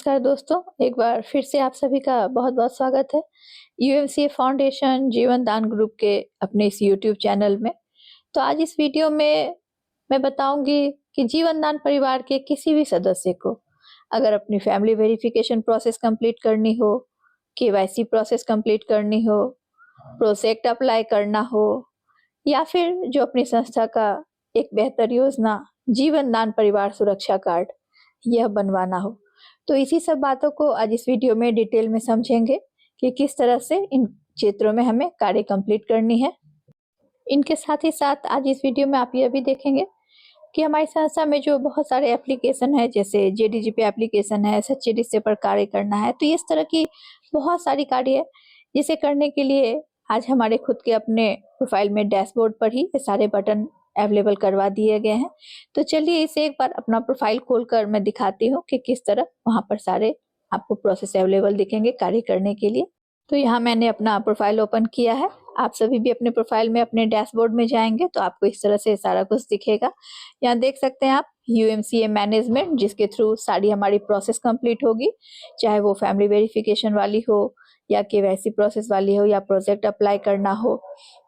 नमस्कार दोस्तों, एक बार फिर से आप सभी का बहुत-बहुत स्वागत है यूएमसीए फाउंडेशन जीवन दान ग्रुप के अपने इस यूट्यूब चैनल में। तो आज इस वीडियो में मैं बताऊंगी कि जीवन दान परिवार के किसी भी सदस्य को अगर अपनी फैमिली वेरिफिकेशन प्रोसेस कंप्लीट करनी हो, केवाईसी प्रोसेस कंप्लीट करनी हो, प्रोजेक्ट अप्लाई करना हो या फिर जो अपनी संस्था का एक बेहतर योजना जीवन दान परिवार सुरक्षा कार्ड यह बनवाना हो, तो इसी सब बातों को आज इस वीडियो में डिटेल में समझेंगे कि किस तरह से इन क्षेत्रों में हमें कार्य कंप्लीट करनी है। इनके साथ ही साथ आज इस वीडियो में आप यह भी देखेंगे कि हमारी संस्था में जो बहुत सारे एप्लीकेशन है, जैसे जेडीजीपी एप्लीकेशन है, सच्चे रिश्ते पर कार्य करना है, तो इस तरह की बहुत सारी कार्य है जिसे करने के लिए आज हमारे खुद के अपने प्रोफाइल में डैशबोर्ड पर ही ये सारे बटन अवेलेबल करवा दिए गए हैं। तो चलिए इसे एक बार अपना प्रोफाइल खोलकर मैं दिखाती हूँ कि किस तरह वहां पर सारे आपको प्रोसेस अवेलेबल दिखेंगे कार्य करने के लिए। तो यहाँ मैंने अपना प्रोफाइल ओपन किया है। आप सभी भी अपने प्रोफाइल में अपने डैशबोर्ड में जाएंगे तो आपको इस तरह से सारा कुछ दिखेगा। यहाँ देख सकते हैं आप यूएमसीए मैनेजमेंट, जिसके थ्रू सारी हमारी प्रोसेस कंप्लीट होगी, चाहे वो फैमिली वेरिफिकेशन वाली हो या केवाईसी प्रोसेस वाली हो या प्रोजेक्ट अप्लाई करना हो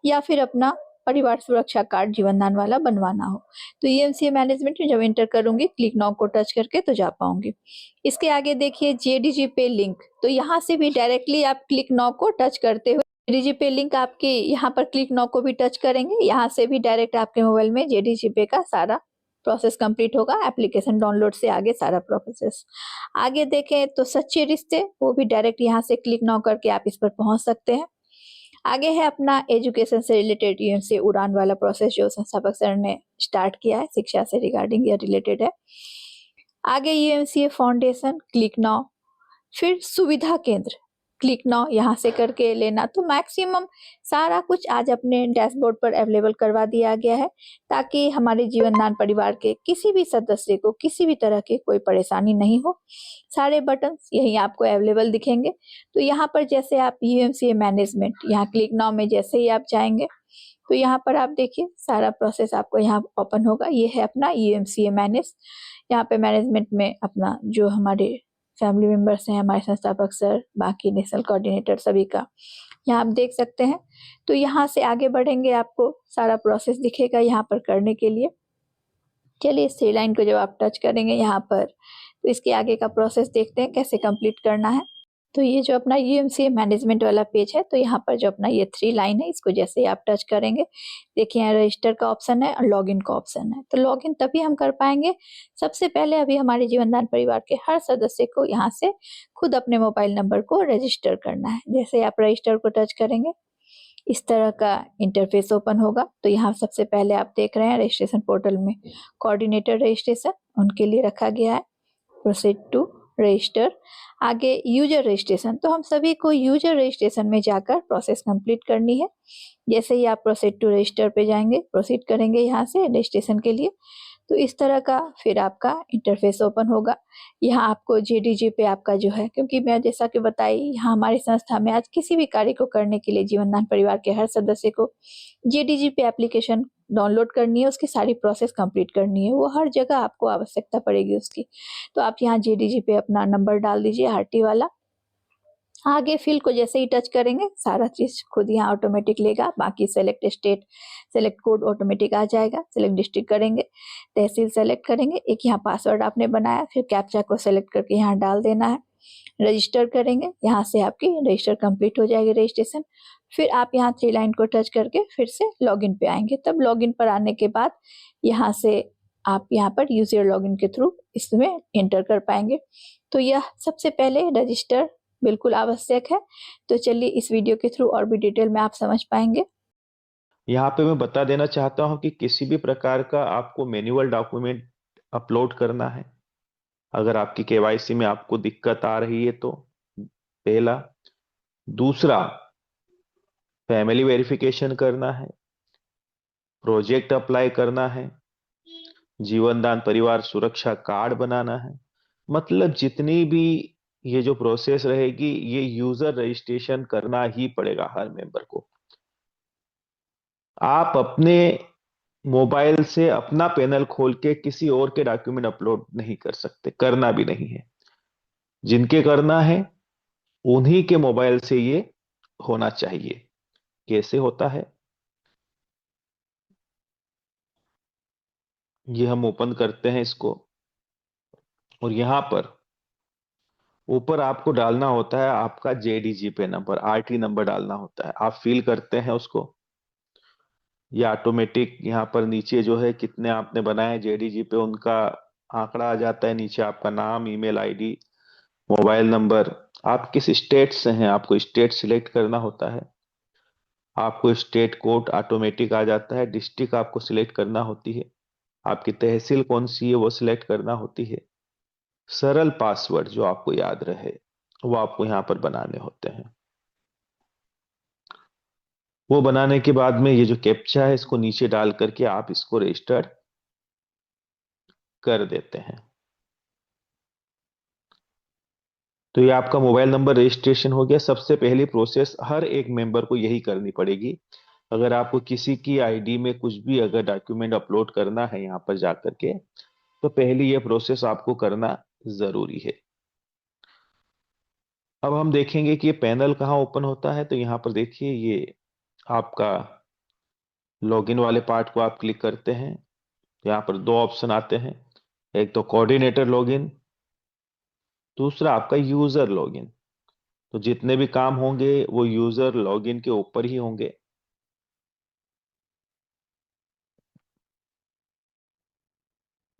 या फिर अपना परिवार सुरक्षा कार्ड जीवन दान वाला बनवाना हो। तो ईएमसीए मैनेजमेंट में जब एंटर करूंगी, क्लिक नाउ को टच करके तो जा पाऊंगी। इसके आगे देखिए जेडीजी पे लिंक, तो यहाँ से भी डायरेक्टली आप क्लिक नाउ को टच करते हुए जेडीजी पे लिंक आपके यहाँ पर क्लिक नाउ को भी टच करेंगे, यहाँ से भी डायरेक्ट आपके मोबाइल में जेडीजी पे का सारा प्रोसेस कंप्लीट होगा। एप्लीकेशन डाउनलोड से आगे सारा प्रोसेस आगे देखें तो सच्चे रिश्ते, वो भी डायरेक्ट यहाँ से क्लिक नाउ करके आप इस पर पहुंच सकते हैं। आगे है अपना एजुकेशन से रिलेटेड यूएमसीए उड़ान वाला प्रोसेस जो संस्थापक सर ने स्टार्ट किया है, शिक्षा से रिगार्डिंग या रिलेटेड है। आगे यूएमसीए फाउंडेशन, क्लिक नाउ, फिर सुविधा केंद्र, क्लिक नाउ यहाँ से करके लेना। तो मैक्सिमम सारा कुछ आज अपने डैशबोर्ड पर अवेलेबल करवा दिया गया है ताकि हमारे जीवनदान परिवार के किसी भी सदस्य को किसी भी तरह की कोई परेशानी नहीं हो। सारे बटन्स यहीं आपको अवेलेबल दिखेंगे। तो यहाँ पर जैसे आप यूएमसीए मैनेजमेंट, यहाँ क्लिक नाउ में जैसे ही आप जाएंगे तो यहाँ पर आप देखिए सारा प्रोसेस आपको यहाँ ओपन होगा। ये है अपना यूएमसीए मैनेज। यहाँ पे मैनेजमेंट में अपना जो हमारे फैमिली मेंबर्स हैं, हमारे संस्थापक सर, बाकी नेशनल कोऑर्डिनेटर, सभी का यहाँ आप देख सकते हैं। तो यहाँ से आगे बढ़ेंगे, आपको सारा प्रोसेस दिखेगा यहाँ पर करने के लिए। चलिए इस थ्री लाइन को जब आप टच करेंगे यहाँ पर तो इसके आगे का प्रोसेस देखते हैं कैसे कंप्लीट करना है। तो ये जो अपना यूएमसीए मैनेजमेंट वाला पेज है, तो यहाँ पर जो अपना ये थ्री लाइन है, इसको जैसे ही आप टच करेंगे देखिए यहाँ रजिस्टर का ऑप्शन है और लॉगिन का ऑप्शन है। तो लॉगिन तभी हम कर पाएंगे, सबसे पहले अभी हमारे जीवनदान परिवार के हर सदस्य को यहाँ से खुद अपने मोबाइल नंबर को रजिस्टर करना है। जैसे आप रजिस्टर को टच करेंगे इस तरह का इंटरफेस ओपन होगा। तो यहाँ सबसे पहले आप देख रहे हैं रजिस्ट्रेशन पोर्टल में कोऑर्डिनेटर रजिस्ट्रेशन उनके लिए रखा गया है, प्रोसीड टू रजिस्टर। आगे यूजर रजिस्ट्रेशन, तो हम सभी को यूजर रजिस्ट्रेशन में जाकर प्रोसेस कंप्लीट करनी है। जैसे ही आप प्रोसीड टू रजिस्टर पे जाएंगे, प्रोसीड करेंगे यहाँ से रजिस्ट्रेशन के लिए, तो इस तरह का फिर आपका इंटरफेस ओपन होगा। यहाँ आपको जेडीजी पे आपका जो है, क्योंकि मैं जैसा कि बताई यहाँ हमारी संस्था में आज किसी भी कार्य को करने के लिए जीवनदान परिवार के हर सदस्य को जेडीजी पे एप्लीकेशन डाउनलोड करनी है, उसकी सारी प्रोसेस कंप्लीट करनी है, वो हर जगह आपको आवश्यकता पड़ेगी उसकी। तो आप यहाँ जेडीजी पे अपना नंबर डाल दीजिए आरटी वाला। आगे फिल को जैसे ही टच करेंगे सारा चीज खुद यहाँ ऑटोमेटिक लेगा। बाकी select state, select code automatic आ जाएगा। सेलेक्ट डिस्ट्रिक्ट करेंगे, तहसील सेलेक्ट करेंगे, एक यहाँ पासवर्ड आपने बनाया, फिर कैप्चा को सेलेक्ट करके यहाँ डाल देना है। रजिस्टर करेंगे, यहाँ से आपकी रजिस्टर कंप्लीट हो जाएगी रजिस्ट्रेशन। फिर आप यहाँ थ्री लाइन को टच करके फिर से लॉगिन पे आएंगे। तब लॉगिन पर आने के बाद यहाँ से आप यहाँ पर यूजर लॉगिन के थ्रू इसमें एंटर कर पाएंगे। तो यह सबसे पहले रजिस्टर बिल्कुल आवश्यक है। तो चलिए इस वीडियो के थ्रू और भी डिटेल में आप समझ पाएंगे। यहाँ पे मैं बता देना चाहता हूँ कि किसी भी प्रकार का आपको मैनुअल डॉक्यूमेंट अपलोड करना है, अगर आपकी केवाईसी में आपको दिक्कत आ रही है तो पहला। दूसरा, फैमिली वेरिफिकेशन करना है, प्रोजेक्ट अप्लाई करना है, जीवनदान परिवार सुरक्षा कार्ड बनाना है, मतलब जितनी भी ये जो प्रोसेस रहेगी ये यूजर रजिस्ट्रेशन करना ही पड़ेगा हर मेंबर को। आप अपने मोबाइल से अपना पैनल खोल के किसी और के डॉक्यूमेंट अपलोड नहीं कर सकते, करना भी नहीं है। जिनके करना है उन्हीं के मोबाइल से ये होना चाहिए। कैसे होता है, ये हम ओपन करते हैं इसको, और यहां पर ऊपर आपको डालना होता है आपका जेडीजी पे नंबर, आरटी नंबर डालना होता है। आप फिल करते हैं उसको, ये ऑटोमेटिक यहाँ पर नीचे जो है कितने आपने बनाए जेडीजी पे उनका आंकड़ा आ जाता है। नीचे आपका नाम, ईमेल आईडी, मोबाइल नंबर, आप किस स्टेट से हैं आपको स्टेट सिलेक्ट करना होता है। आपको स्टेट कोड ऑटोमेटिक आ जाता है। डिस्ट्रिक्ट आपको सिलेक्ट करना होती है। आपकी तहसील कौन सी है वो सिलेक्ट करना होती है। सरल पासवर्ड जो आपको याद रहे वो आपको यहाँ पर बनाने होते हैं। वो बनाने के बाद में ये जो कैप्चा है इसको नीचे डाल करके आप इसको रजिस्टर कर देते हैं। तो ये आपका मोबाइल नंबर रजिस्ट्रेशन हो गया। सबसे पहली प्रोसेस हर एक मेंबर को यही करनी पड़ेगी। अगर आपको किसी की आईडी में कुछ भी अगर डॉक्यूमेंट अपलोड करना है यहाँ पर जाकर के, तो पहली ये प्रोसेस आपको करना जरूरी है। अब हम देखेंगे कि ये पैनल कहाँ ओपन होता है। तो यहाँ पर देखिए, ये आपका लॉगिन वाले पार्ट को आप क्लिक करते हैं। यहाँ पर दो ऑप्शन आते हैं, एक तो कोऑर्डिनेटर लॉगिन, दूसरा आपका यूजर लॉगिन। तो जितने भी काम होंगे वो यूजर लॉगिन के ऊपर ही होंगे।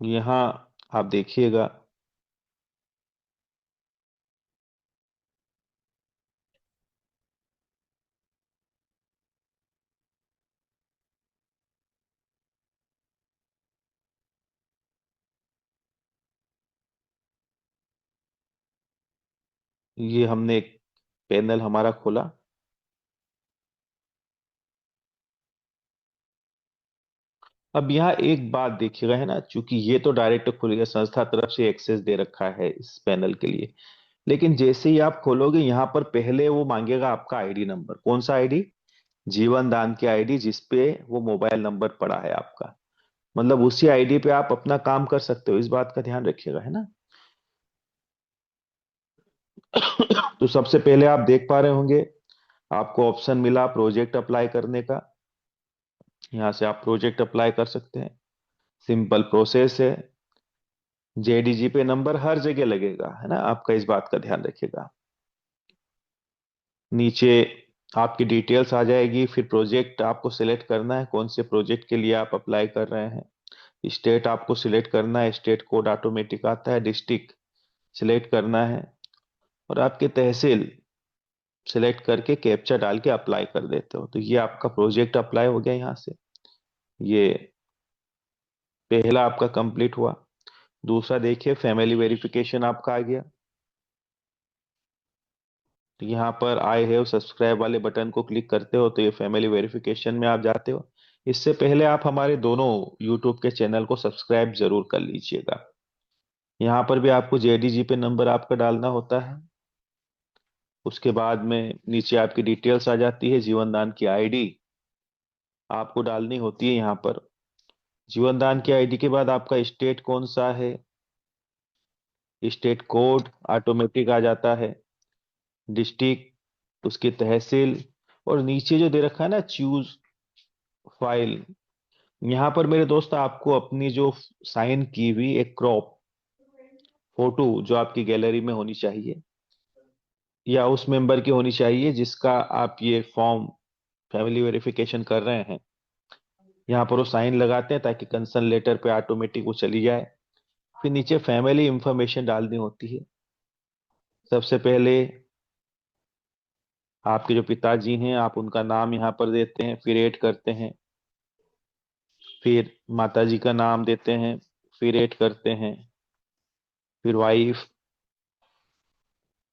यहाँ आप देखिएगा, ये हमने एक पैनल हमारा खोला। अब यहाँ एक बात देखिएगा, है ना, चूंकि ये तो डायरेक्ट खुल गया, संस्था तरफ से एक्सेस दे रखा है इस पैनल के लिए। लेकिन जैसे ही आप खोलोगे यहाँ पर पहले वो मांगेगा आपका आईडी नंबर। कौन सा आईडी? जीवन दान की आईडी, जिसपे वो मोबाइल नंबर पड़ा है आपका। मतलब उसी आईडी पे आप अपना काम कर सकते हो, इस बात का ध्यान रखिएगा, है ना। तो सबसे पहले आप देख पा रहे होंगे आपको ऑप्शन मिला प्रोजेक्ट अप्लाई करने का। यहाँ से आप प्रोजेक्ट अप्लाई कर सकते हैं। सिंपल प्रोसेस है। जेडीजी पे नंबर हर जगह लगेगा, है ना, आपका इस बात का ध्यान रखिएगा। नीचे आपकी डिटेल्स आ जाएगी, फिर प्रोजेक्ट आपको सिलेक्ट करना है कौन से प्रोजेक्ट के लिए आप अप्लाई कर रहे हैं। स्टेट आपको सिलेक्ट करना है, स्टेट कोड ऑटोमेटिक आता है। डिस्ट्रिक्ट सिलेक्ट करना है, और आपके तहसील सिलेक्ट करके कैप्चा डाल के अप्लाई कर देते हो। तो ये आपका प्रोजेक्ट अप्लाई हो गया। यहाँ से ये पहला आपका कंप्लीट हुआ। दूसरा देखिए, फैमिली वेरिफिकेशन आपका आ गया। तो यहाँ पर आई हैव सब्सक्राइब वाले बटन को क्लिक करते हो तो ये फैमिली वेरिफिकेशन में आप जाते हो। इससे पहले आप हमारे दोनों यूट्यूब के चैनल को सब्सक्राइब जरूर कर लीजिएगा। यहाँ पर भी आपको जेडीजी पे नंबर आपका डालना होता है। उसके बाद में नीचे आपकी डिटेल्स आ जाती है, जीवन दान की आईडी आपको डालनी होती है। यहाँ पर जीवन दान की आईडी के बाद आपका स्टेट कौन सा है, स्टेट कोड ऑटोमेटिक आ जाता है। डिस्ट्रिक्ट, उसकी तहसील, और नीचे जो दे रखा है ना चूज फाइल, यहाँ पर मेरे दोस्त आपको अपनी जो साइन की हुई एक क्रॉप फोटो जो आपकी गैलरी में होनी चाहिए, या उस मेंबर की होनी चाहिए जिसका आप ये फॉर्म फैमिली वेरिफिकेशन कर रहे हैं, यहाँ पर वो साइन लगाते हैं ताकि कंसर्न लेटर पे ऑटोमेटिक वो चली जाए। फिर नीचे फैमिली इंफॉर्मेशन डालनी होती है। सबसे पहले आपके जो पिताजी हैं आप उनका नाम यहाँ पर देते हैं, फिर ऐड करते हैं। फिर माताजी का नाम देते हैं, फिर ऐड करते हैं। फिर वाइफ,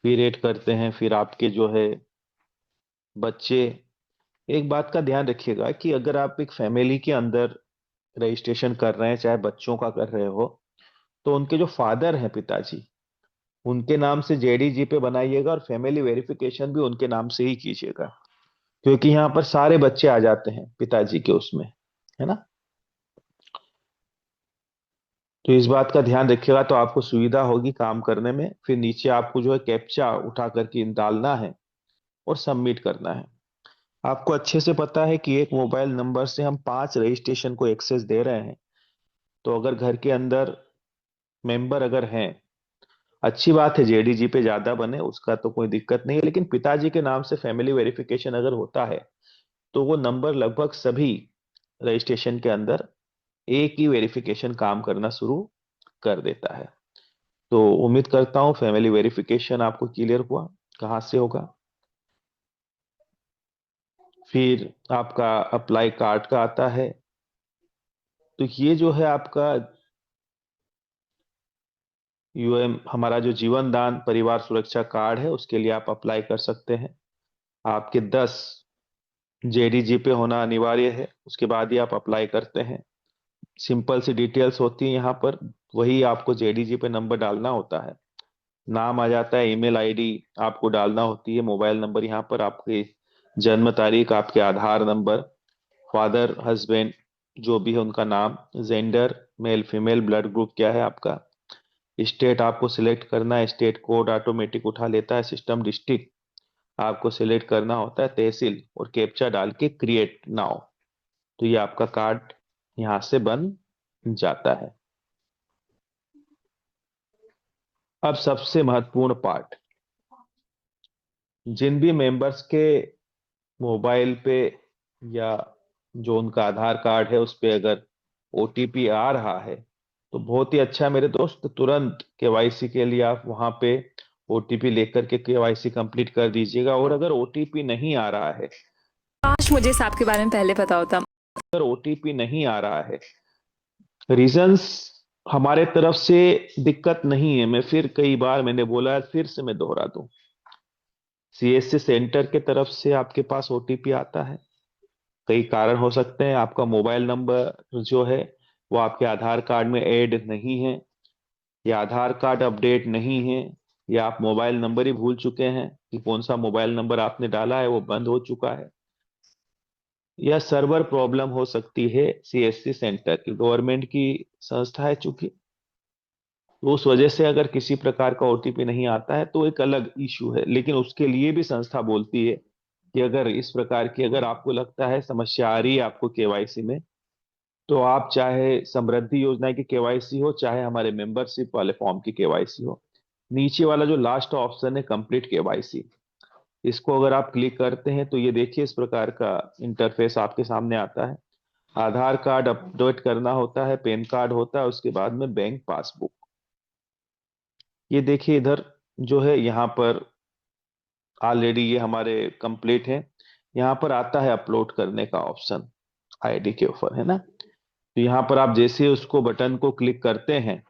फिर ऐड करते हैं। फिर आपके जो है बच्चे। एक बात का ध्यान रखिएगा कि अगर आप एक फैमिली के अंदर रजिस्ट्रेशन कर रहे हैं, चाहे बच्चों का कर रहे हो, तो उनके जो फादर हैं, पिताजी, उनके नाम से जेडीजी पे बनाइएगा, और फैमिली वेरिफिकेशन भी उनके नाम से ही कीजिएगा। क्योंकि यहाँ पर सारे बच्चे आ जाते हैं पिताजी के उसमें, है ना। तो इस बात का ध्यान रखिएगा तो आपको सुविधा होगी काम करने में। फिर नीचे आपको जो है कैप्चा उठा करके डालना है और सबमिट करना है। आपको अच्छे से पता है कि एक मोबाइल नंबर से हम 5 रजिस्ट्रेशन को एक्सेस दे रहे हैं। तो अगर घर के अंदर मेंबर अगर हैं, अच्छी बात है, जेडीजी पे ज्यादा बने, उसका तो कोई दिक्कत नहीं है, लेकिन पिताजी के नाम से फैमिली वेरिफिकेशन अगर होता है तो वो नंबर लगभग सभी रजिस्ट्रेशन के अंदर एक ही वेरिफिकेशन काम करना शुरू कर देता है। तो उम्मीद करता हूँ फैमिली वेरिफिकेशन आपको क्लियर हुआ कहाँ से होगा। फिर आपका अप्लाई कार्ड का आता है। तो ये जो है आपका यूएम, हमारा जो जीवन दान परिवार सुरक्षा कार्ड है, उसके लिए आप अप्लाई कर सकते हैं। आपके 10 जेडीजी पे होना अनिवार्य है, उसके बाद ही आप अप्लाई करते हैं। सिंपल सी डिटेल्स होती है यहाँ पर, वही आपको जेडीजी पे नंबर डालना होता है। नाम आ जाता है, ईमेल आईडी आपको डालना होती है, मोबाइल नंबर यहाँ पर, आपकी जन्म तारीख, आपके आधार नंबर, फादर हस्बैंड जो भी है उनका नाम, gender male female, blood group क्या है आपका, स्टेट आपको सिलेक्ट करना है, स्टेट कोड ऑटोमेटिक उठा लेता है सिस्टम, डिस्ट्रिक्ट आपको सिलेक्ट करना होता है, तहसील, और कैप्चा डाल के क्रिएट नाउ। तो ये आपका कार्ड यहाँ से बन जाता है। अब सबसे महत्वपूर्ण पार्ट, जिन भी मेंबर्स के मोबाइल पे या जो उनका आधार कार्ड है उस पे अगर ओटीपी आ रहा है तो बहुत ही अच्छा मेरे दोस्त, तुरंत केवाईसी के लिए आप वहां पे ओटीपी लेकर के केवाईसी कंप्लीट कर दीजिएगा। और अगर ओटीपी नहीं आ रहा है, काश मुझे इस ऐप के बारे में पहले पता होता। अगर ओटीपी नहीं आ रहा है, रीजंस हमारे तरफ से दिक्कत नहीं है, मैं फिर कई बार मैंने बोला है, फिर से मैं दोहरा दूं, सीएससी सेंटर के तरफ से आपके पास ओटीपी आता है। कई कारण हो सकते हैं, आपका मोबाइल नंबर जो है वो आपके आधार कार्ड में ऐड नहीं है, या आधार कार्ड अपडेट नहीं है, या आप मोबाइल नंबर ही भूल चुके हैं कि कौन सा मोबाइल नंबर आपने डाला है वो बंद हो चुका है, या सर्वर प्रॉब्लम हो सकती है। सीएससी सेंटर की गवर्नमेंट की संस्था है चूंकि, तो उस वजह से अगर किसी प्रकार का ओटीपी नहीं आता है तो एक अलग इशू है, लेकिन उसके लिए भी संस्था बोलती है कि अगर इस प्रकार की अगर आपको लगता है समस्या आ रही है आपको केवाईसी में, तो आप चाहे समृद्धि योजना की केवाईसी हो, चाहे हमारे मेंबरशिप वाले फॉर्म की केवाईसी हो, नीचे वाला जो लास्ट ऑप्शन है कंप्लीट केवाईसी, इसको अगर आप क्लिक करते हैं तो ये देखिए इस प्रकार का इंटरफेस आपके सामने आता है। आधार कार्ड अपडेट करना होता है, पैन कार्ड होता है, उसके बाद में बैंक पासबुक। ये देखिए इधर जो है यहाँ पर ऑलरेडी ये हमारे कंप्लीट है। यहाँ पर आता है अपलोड करने का ऑप्शन आईडी के ऊपर, है ना। तो यहाँ पर आप जैसे उसको बटन को क्लिक करते हैं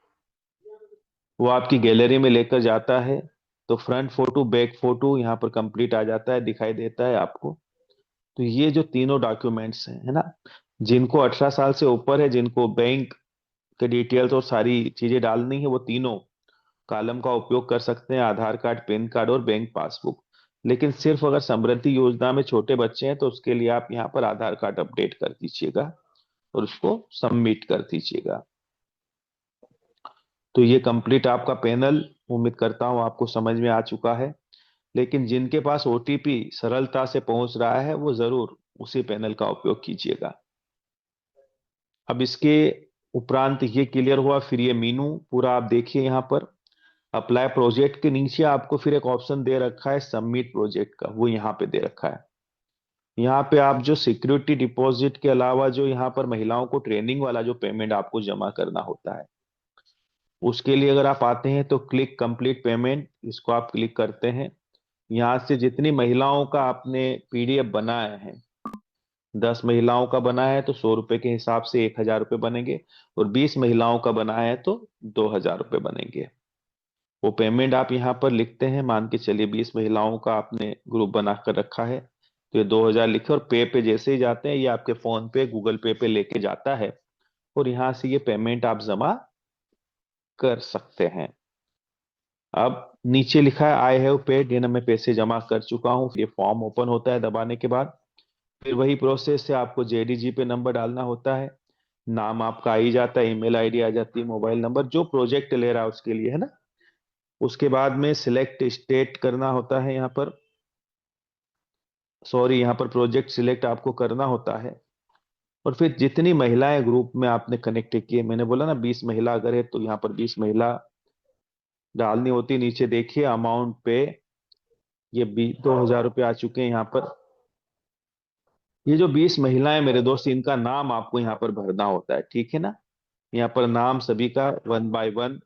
वो आपकी गैलरी में लेकर जाता है। तो फ्रंट फोटो बैक फोटो यहाँ पर कंप्लीट आ जाता है, दिखाई देता है आपको। तो ये जो तीनों डॉक्यूमेंट्स हैं, है ना, जिनको 18 साल से ऊपर है, जिनको बैंक के डिटेल्स और सारी चीजें डालनी है, वो तीनों कॉलम का उपयोग कर सकते हैं, आधार कार्ड, पैन कार्ड और बैंक पासबुक। लेकिन सिर्फ अगर समृद्धि योजना में छोटे बच्चे हैं तो उसके लिए आप यहाँ पर आधार कार्ड अपडेट कर दीजिएगा और उसको सबमिट कर दीजिएगा। तो ये कंप्लीट आपका पैनल, उम्मीद करता हूँ आपको समझ में आ चुका है। लेकिन जिनके पास ओटीपी सरलता से पहुंच रहा है वो जरूर उसी पैनल का उपयोग कीजिएगा। अब इसके उपरांत ये क्लियर हुआ, फिर ये मीनू पूरा आप देखिए यहाँ पर अप्लाई प्रोजेक्ट के नीचे आपको फिर एक ऑप्शन दे रखा है सबमिट प्रोजेक्ट का, वो यहाँ पे दे रखा है। यहाँ पे आप जो सिक्योरिटी डिपॉजिट के अलावा जो यहाँ पर महिलाओं को ट्रेनिंग वाला जो पेमेंट आपको जमा करना होता है, उसके लिए अगर आप आते हैं तो क्लिक कंप्लीट पेमेंट, इसको आप क्लिक करते हैं। यहाँ से जितनी महिलाओं का आपने पीडीएफ बनाया है, 10 महिलाओं का बना है तो 100 रुपए के हिसाब से 1000 रुपये बनेंगे, और 20 महिलाओं का बना है तो 2000 रुपये बनेंगे। वो पेमेंट आप यहाँ पर लिखते हैं, मान के चलिए 20 महिलाओं का आपने ग्रुप बना कर रखा है तो ये 2000 लिखे, और पे जैसे ही जाते हैं ये आपके फोन पे गूगल पे लेके जाता है, और यहाँ से ये पेमेंट आप जमा कर सकते हैं। अब नीचे लिखा है आई हैव पेड, ये ना मैं पैसे जमा कर चुका हूँ। ये फॉर्म ओपन होता है दबाने के बाद, फिर वही प्रोसेस से आपको जेडीजी पे नंबर डालना होता है। नाम आपका आ ही जाता है, ईमेल आईडी आ जाती है, मोबाइल नंबर, जो प्रोजेक्ट ले रहा है उसके लिए, है ना। उसके बाद में सिलेक्ट स्टेट करना होता है यहाँ पर, सॉरी, यहाँ पर प्रोजेक्ट सिलेक्ट आपको करना होता है। और फिर जितनी महिलाएं ग्रुप में आपने कनेक्ट किए, मैंने बोला ना 20 महिला अगर है तो यहाँ पर 20 महिला डालनी होती। नीचे देखिए अमाउंट पे, ये 2,000 रुपये आ चुके हैं यहाँ पर। ये जो 20 महिलाएं मेरे दोस्त, इनका नाम आपको यहाँ पर भरना होता है, ठीक है ना। यहाँ पर नाम सभी का 1 बाय 1,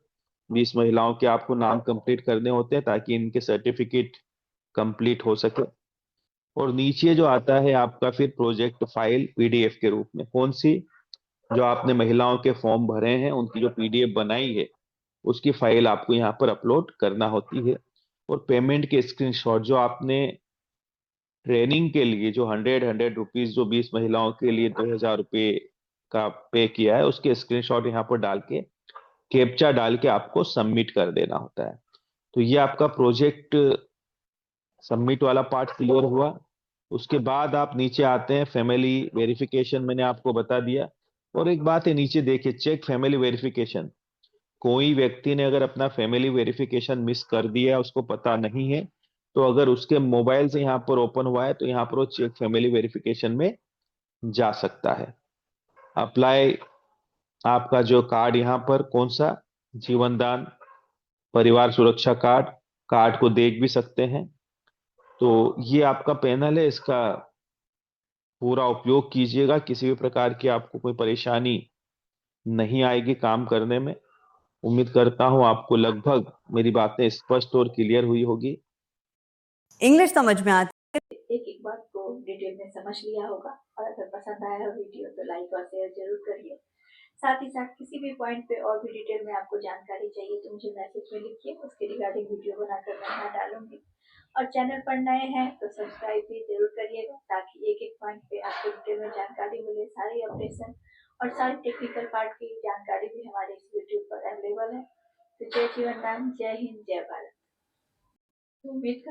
20 महिलाओं के आपको नाम कंप्लीट करने होते हैं ताकि इनके सर्टिफिकेट कंप्लीट हो सके। और नीचे जो आता है आपका फिर प्रोजेक्ट फाइल पीडीएफ के रूप में, कौन सी, जो आपने महिलाओं के फॉर्म भरे हैं उनकी जो पीडीएफ बनाई है उसकी फाइल आपको यहाँ पर अपलोड करना होती है। और पेमेंट के स्क्रीनशॉट, जो आपने ट्रेनिंग के लिए जो 100 रुपीज जो 20 महिलाओं के लिए 2,000 रुपये का पे किया है, उसके स्क्रीनशॉट यहाँ पर डाल के, कैप्चा डाल के आपको सबमिट कर देना होता है। तो ये आपका प्रोजेक्ट सबमिट वाला पार्ट क्लियर हुआ। उसके बाद आप नीचे आते हैं, फैमिली वेरिफिकेशन मैंने आपको बता दिया। और एक बात है, नीचे देखिए चेक फैमिली वेरिफिकेशन। कोई व्यक्ति ने अगर अपना फैमिली वेरिफिकेशन मिस कर दिया, उसको पता नहीं है, तो अगर उसके मोबाइल से यहाँ पर ओपन हुआ है तो यहाँ पर वो चेक फैमिली वेरिफिकेशन में जा सकता है। अप्लाई, आपका जो कार्ड यहाँ पर कौन सा, जीवन दान परिवार सुरक्षा कार्ड, कार्ड को देख भी सकते हैं। तो ये आपका पैनल है, इसका पूरा उपयोग कीजिएगा, किसी भी प्रकार की आपको कोई परेशानी नहीं आएगी काम करने में। उम्मीद करता हूं आपको लगभग मेरी बातें स्पष्ट और क्लियर हुई होगी। इंग्लिश समझ में आती एक एक बात को डिटेल में समझ लिया होगा। और अगर पसंद आया हो वीडियो तो लाइक और शेयर जरूर करिए। साथ ही साथ किसी भी पॉइंट पे और भी डिटेल में आपको जानकारी चाहिए तो मुझे मैसेज में लिखिए, उसके रिगार्डिंग वीडियो बनाकर मैं यहाँ डालूंगी। और चैनल पर नए हैं तो सब्सक्राइब भी जरूर करिएगा ताकि एक एक पॉइंट पे आपको डिटेल में जानकारी मिले। सारी अपडेशन और सारी टेक्निकल पार्ट की जानकारी भी हमारे इस यूट्यूब पर अवेलेबल है। तो जय जीवन दान, जय हिंद, जय भारत। उम्मीद